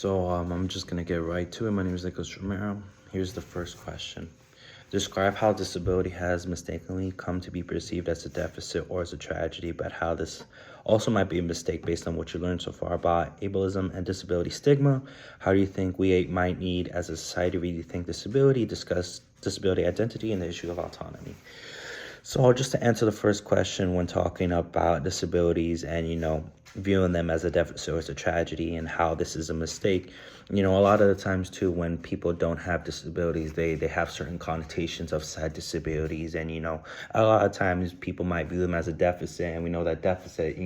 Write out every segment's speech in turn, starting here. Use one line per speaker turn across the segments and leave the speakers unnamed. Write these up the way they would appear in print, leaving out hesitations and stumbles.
I'm just gonna get right to it. My name is Nicholas Romero. Here's the first question. Describe how disability has mistakenly come to be perceived as a deficit or as a tragedy, but how this also might be a mistake based on what you learned so far about ableism and disability stigma. How do you think we might need as a society rethink disability, discuss disability identity, and the issue of autonomy? So just to answer the first question, when talking about disabilities and, viewing them as a deficit or as a tragedy and how this is a mistake, a lot of the times too, when people don't have disabilities, they have certain connotations of said disabilities. And, a lot of times people might view them as a deficit. And we know that deficit,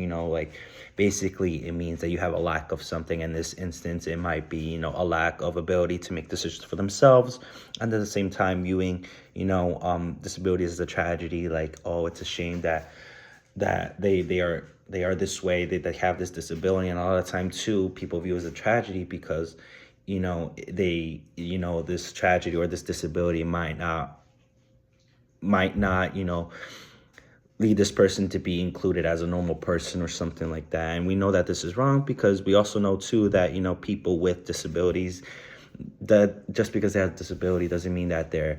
basically it means that you have a lack of something. In this instance, it might be, a lack of ability to make decisions for themselves. And at the same time, viewing, disabilities as a tragedy, like, oh, it's a shame that they are this way, they have this disability. And a lot of time too, people view it as a tragedy because, this tragedy or this disability might not, lead this person to be included as a normal person or something like that. And we know that this is wrong because we also know too that, people with disabilities, that just because they have disability doesn't mean that they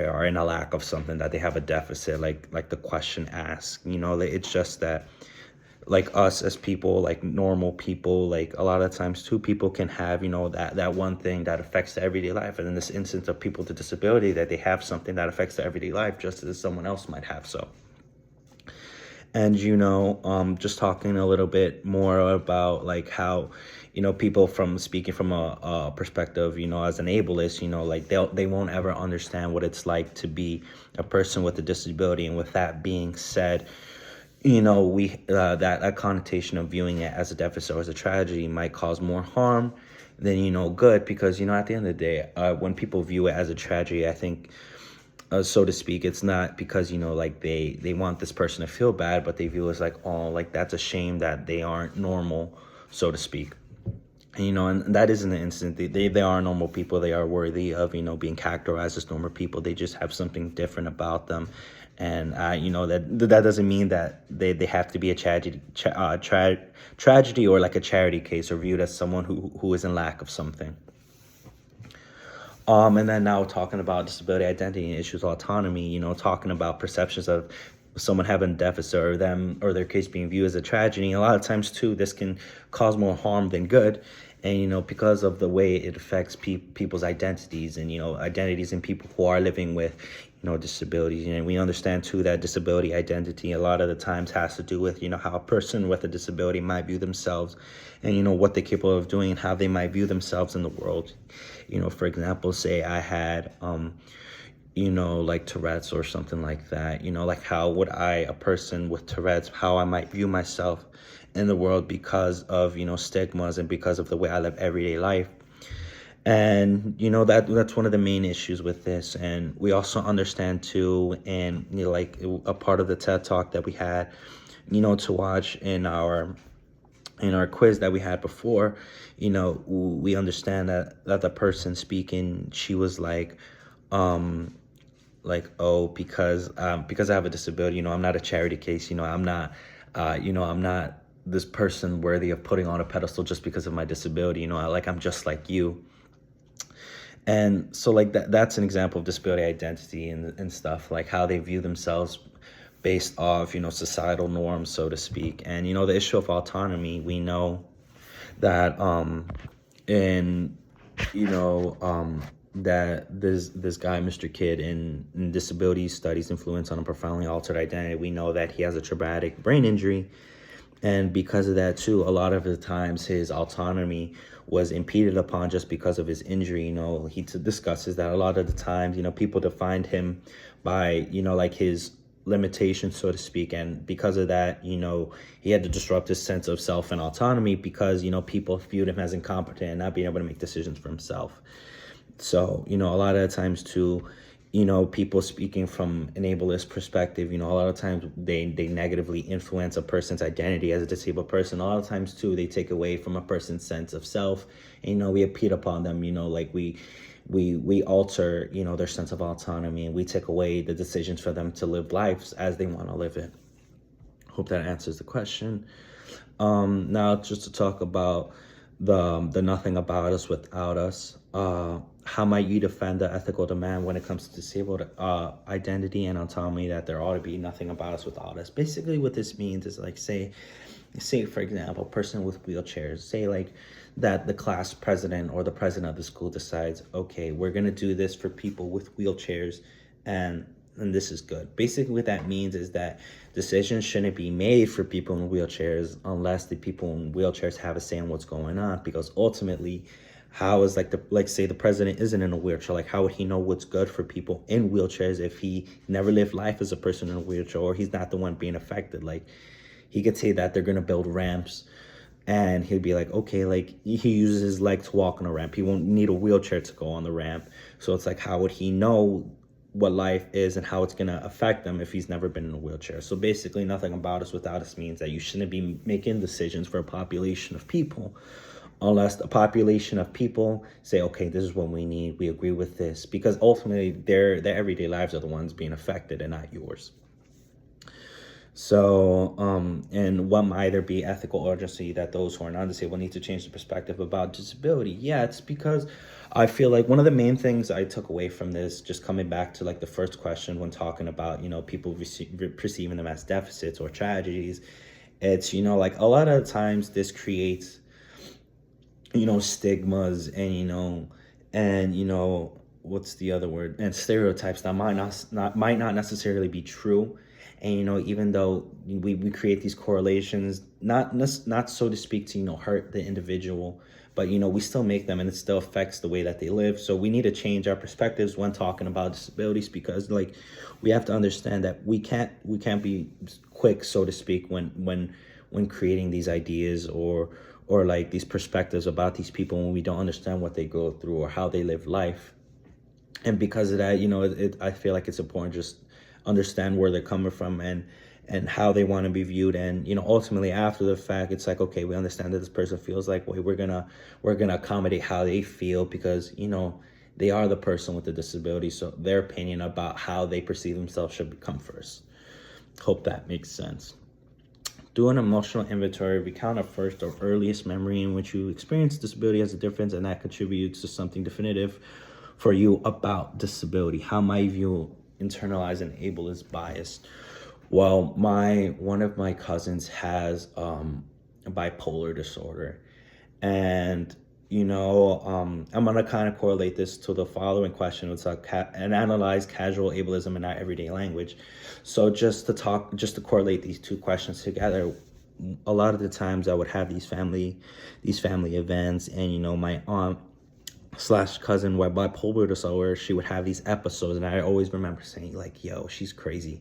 are in a lack of something, that they have a deficit, like the question asks. It's just that, like, us as people, like normal people, like a lot of times two people can have, that one thing that affects their everyday life. And in this instance of people with disability, that they have something that affects their everyday life just as someone else might have. So, and, just talking a little bit more about like how, people from speaking from a perspective, as an ableist, like they won't ever understand what it's like to be a person with a disability. And with that being said, we that connotation of viewing it as a deficit or as a tragedy might cause more harm than, good. Because, at the end of the day, when people view it as a tragedy, I think, so to speak, it's not because, like they want this person to feel bad, but they view it as like, oh, like that's a shame that they aren't normal, so to speak. And, and that isn't the instant. They are normal people. They are worthy of, being categorized as normal people. They just have something different about them. And, that doesn't mean that they have to be a tragedy or like a charity case, or viewed as someone who is in lack of something. And then now talking about disability identity and issues of autonomy, talking about perceptions of someone having a deficit or them or their case being viewed as a tragedy. A lot of times too, this can cause more harm than good. And, because of the way it affects people's identities and, identities and people who are living with, disabilities. And we understand too that disability identity a lot of the times has to do with, how a person with a disability might view themselves and, what they're capable of doing and how they might view themselves in the world. For example, say I had, like Tourette's or something like that, like how would a person with Tourette's, how I might view myself in the world because of, stigmas and because of the way I live everyday life. And, that's one of the main issues with this. And we also understand too, and, like a part of the TED Talk that we had, to watch in our quiz that we had before, we understand that the person speaking, she was like, oh, because I have a disability, I'm not a charity case, I'm not this person worthy of putting on a pedestal just because of my disability, I'm just like you. And so like that's an example of disability identity and stuff, like how they view themselves based off, societal norms, so to speak. And, the issue of autonomy, we know that that this guy, Mr. Kidd, in disability studies influence on a profoundly altered identity, we know that he has a traumatic brain injury. And because of that too, a lot of the times his autonomy was impeded upon just because of his injury. He discusses that a lot of the times, people defined him by, like his limitations, so to speak. And because of that, he had to disrupt his sense of self and autonomy because, people viewed him as incompetent and not being able to make decisions for himself. So, a lot of the times too, people speaking from an ableist perspective, a lot of times they negatively influence a person's identity as a disabled person. A lot of times too, they take away from a person's sense of self. And, we impede upon them, like we alter, their sense of autonomy, and we take away the decisions for them to live lives as they want to live it. Hope that answers the question. Now just to talk about the nothing about us without us. How might you defend the ethical demand when it comes to disabled identity and autonomy that there ought to be nothing about us without us? Basically, what this means is like, say for example, a person with wheelchairs, say like that the class president or the president of the school decides, okay, we're gonna do this for people with wheelchairs, and this is good. Basically, what that means is that decisions shouldn't be made for people in wheelchairs unless the people in wheelchairs have a say in what's going on. Because ultimately, how is like say the president isn't in a wheelchair, like how would he know what's good for people in wheelchairs if he never lived life as a person in a wheelchair, or he's not the one being affected? Like, he could say that they're gonna build ramps, and he'd be like, okay, like he uses his leg to walk on a ramp, he won't need a wheelchair to go on the ramp. So it's like, how would he know what life is and how it's going to affect them if he's never been in a wheelchair? So basically, nothing about us without us means that you shouldn't be making decisions for a population of people unless the population of people say, okay, this is what we need, we agree with this, because ultimately their everyday lives are the ones being affected and not yours. So, and what might there be ethical urgency that those who are non-disabled need to change the perspective about disability? Yeah, it's because I feel like one of the main things I took away from this, just coming back to like the first question when talking about, people perceiving them as deficits or tragedies, it's, like a lot of times this creates, stigmas and what's the other word? And stereotypes that might not necessarily be true. And even though we create these correlations, not so to speak to hurt the individual, but we still make them, and it still affects the way that they live. So we need to change our perspectives when talking about disabilities, because like we have to understand that we can't be quick, so to speak, when creating these ideas or like these perspectives about these people when we don't understand what they go through or how they live life. And because of that, I feel like it's important just understand where they're coming from and how they want to be viewed. And ultimately after the fact, it's like, okay, we understand that this person feels like way, we're gonna accommodate how they feel, because they are the person with the disability, so their opinion about how they perceive themselves should come first. Hope that makes sense. Do an emotional inventory. Recount a first or earliest memory in which you experienced disability as a difference and that contributes to something definitive for you about disability. How might you internalize and ableist bias? Well, one of my cousins has bipolar disorder, and I'm gonna kind of correlate this to the following question. It's like and analyze casual ableism in our everyday language. So just to correlate these two questions together, a lot of the times I would have these family events, and my aunt slash cousin with bipolar disorder, she would have these episodes, and I always remember saying like, yo, she's crazy.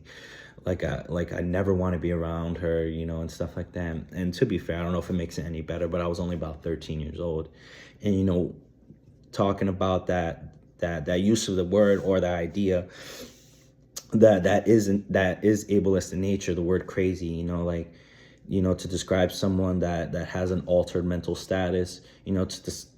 Like I never want to be around her, and stuff like that. And to be fair, I don't know if it makes it any better, but I was only about 13 years old. And talking about that use of the word or the idea that is ableist in nature, the word crazy, to describe someone that has an altered mental status,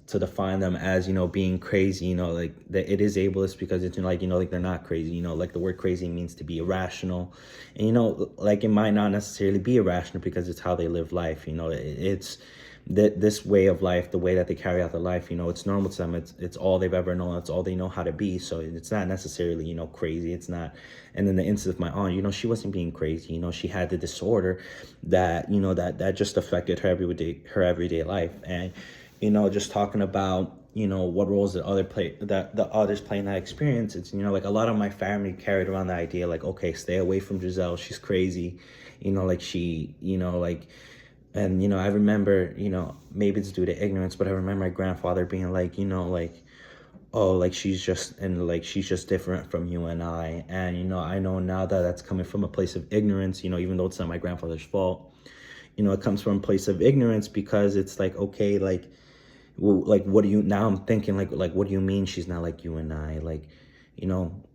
to define them as, being crazy, like that it is ableist, because it's like they're not crazy, like the word crazy means to be irrational. And like it might not necessarily be irrational because it's how they live life. It's that this way of life, the way that they carry out their life, it's normal to them. It's all they've ever known. It's all they know how to be. So it's not necessarily, crazy. It's not. And then the instance of my aunt, she wasn't being crazy. She had the disorder that, that just affected her everyday life. And, just talking about, what roles that the others play in that experience. It's, like a lot of my family carried around the idea, like, okay, stay away from Giselle. She's crazy. Like she, like, and, I remember, maybe it's due to ignorance, but I remember my grandfather being like, oh, like she's just different from you and I. And, I know now that that's coming from a place of ignorance, even though it's not my grandfather's fault, it comes from a place of ignorance, because it's like, okay, like, well, like, what do you, now I'm thinking like, what do you mean she's not like you and I? Like,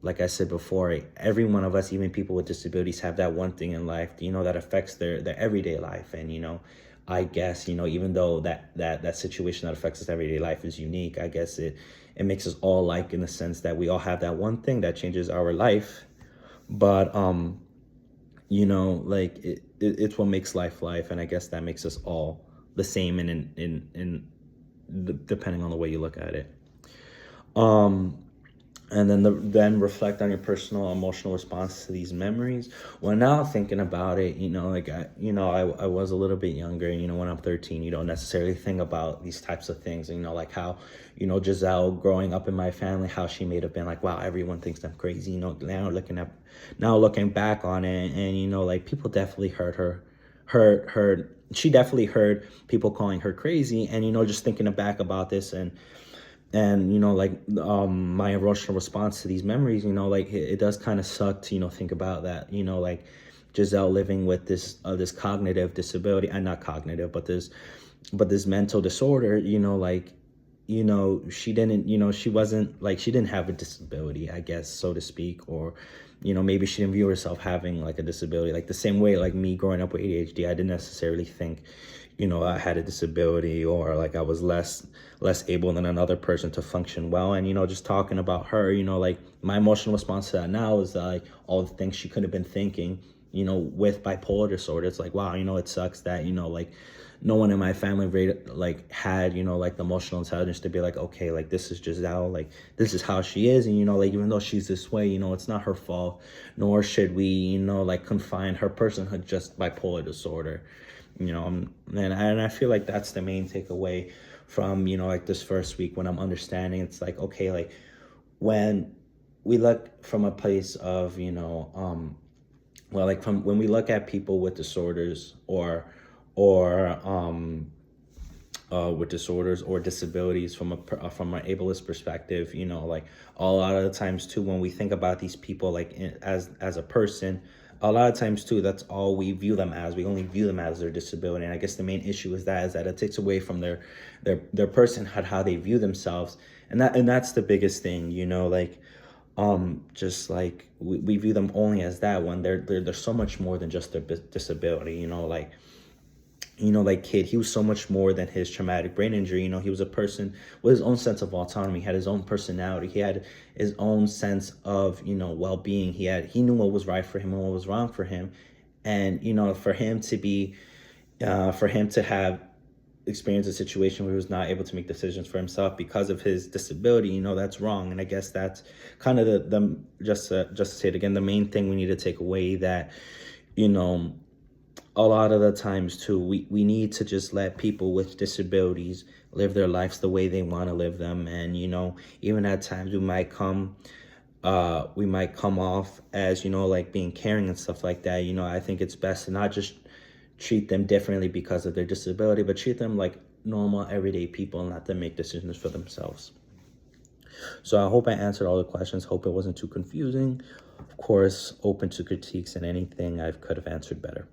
like I said before, every one of us, even people with disabilities, have that one thing in life, that affects their everyday life. And, I guess, even though that situation that affects us everyday life is unique, I guess it makes us all like, in the sense that we all have that one thing that changes our life. But, like it's what makes life. And I guess that makes us all the same in depending on the way you look at it. Um, and then reflect on your personal emotional response to these memories. Well, now thinking about it, like I was a little bit younger, when I'm 13, you don't necessarily think about these types of things, like how, Giselle growing up in my family, how she may have been like, wow, everyone thinks I'm crazy, now looking back on it, and like people definitely heard she definitely heard people calling her crazy, and just thinking back about this, and my emotional response to these memories, like it does kind of suck to think about that, like Giselle living with this cognitive disability, and not cognitive, but this mental disorder, like she didn't, she wasn't like, she didn't have a disability, I guess, so to speak, or maybe she didn't view herself having like a disability, like the same way like me growing up with ADHD, I didn't necessarily think I had a disability, or like I was less able than another person to function well. And just talking about her, like my emotional response to that now is that, like, all the things she could have been thinking, with bipolar disorder. It's like, wow, it sucks that like no one in my family like had like the emotional intelligence to be like, okay, like this is Giselle, like this is how she is, and like even though she's this way, it's not her fault, nor should we like confine her personhood just bipolar disorder. And I feel like that's the main takeaway from like this first week, when I'm understanding. It's like, okay, like when we look from a place of well, like from when we look at people with disorders, or with disorders or disabilities from an ableist perspective, like a lot of the times too, when we think about these people like as a person, a lot of times too, that's all we view them as. We only view them as their disability. And I guess the main issue is that it takes away from their personhood, how they view themselves. And that's the biggest thing, like just like we view them only as that, when they're so much more than just their disability. Like Kid, he was so much more than his traumatic brain injury. He was a person with his own sense of autonomy. He had his own personality. He had his own sense of, well-being. He knew what was right for him and what was wrong for him. And, for him to have experienced a situation where he was not able to make decisions for himself because of his disability, that's wrong. And I guess that's kind of just to say it again, the main thing we need to take away, that, a lot of the times too, we need to just let people with disabilities live their lives the way they want to live them. And even at times we might come off as like being caring and stuff like that. I think it's best to not just treat them differently because of their disability, but treat them like normal everyday people, and let them make decisions for themselves. So I hope I answered all the questions. Hope it wasn't too confusing. Of course, open to critiques and anything I could have answered better.